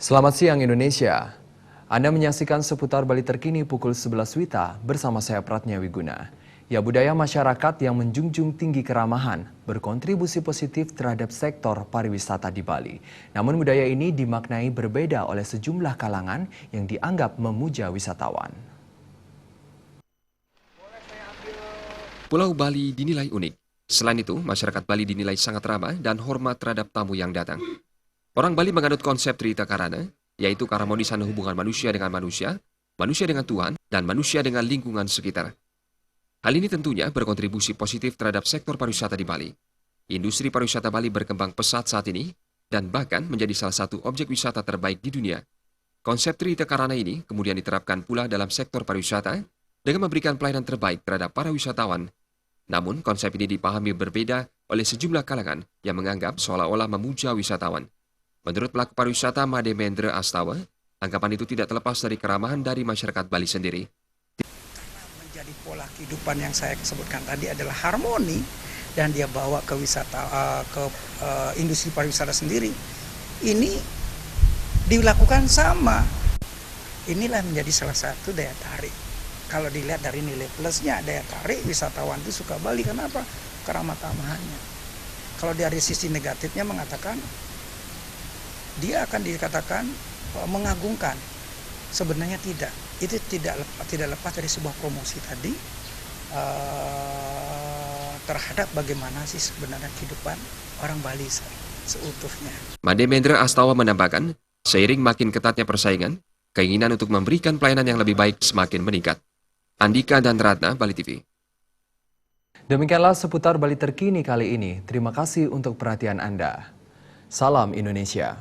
Selamat siang Indonesia. Anda menyaksikan seputar Bali terkini pukul 11 WITA bersama saya Pratnya Wiguna. Ya, budaya masyarakat yang menjunjung tinggi keramahan berkontribusi positif terhadap sektor pariwisata di Bali. Namun budaya ini dimaknai berbeda oleh sejumlah kalangan yang dianggap memuja wisatawan. Pulau Bali dinilai unik. Selain itu, masyarakat Bali dinilai sangat ramah dan hormat terhadap tamu yang datang. Orang Bali menganut konsep Trita Karana, yaitu keharmonisan hubungan manusia dengan Tuhan, dan manusia dengan lingkungan sekitar. Hal ini tentunya berkontribusi positif terhadap sektor pariwisata di Bali. Industri pariwisata Bali berkembang pesat saat ini, dan bahkan menjadi salah satu objek wisata terbaik di dunia. Konsep Trita Karana ini kemudian diterapkan pula dalam sektor pariwisata dengan memberikan pelayanan terbaik terhadap para wisatawan. Namun, konsep ini dipahami berbeda oleh sejumlah kalangan yang menganggap seolah-olah memuja wisatawan. Menurut pelaku pariwisata Made Mendra Astawa, anggapan itu tidak terlepas dari keramahan dari masyarakat Bali sendiri. Menjadi pola kehidupan yang saya sebutkan tadi adalah harmoni dan dia bawa ke industri pariwisata sendiri. Ini dilakukan sama. Inilah menjadi salah satu daya tarik. Kalau dilihat dari nilai plusnya, daya tarik wisatawan itu suka Bali. Kenapa? Keramah tamahannya. Kalau dari sisi negatifnya mengatakan, dia akan dikatakan mengagungkan. Sebenarnya tidak. Itu tidak lepas dari sebuah promosi tadi terhadap bagaimana sih sebenarnya kehidupan orang Bali seutuhnya. Made Mendra Astawa menambahkan, seiring makin ketatnya persaingan, keinginan untuk memberikan pelayanan yang lebih baik semakin meningkat. Andika dan Ratna, Bali TV. Demikianlah seputar Bali terkini kali ini. Terima kasih untuk perhatian Anda. Salam Indonesia.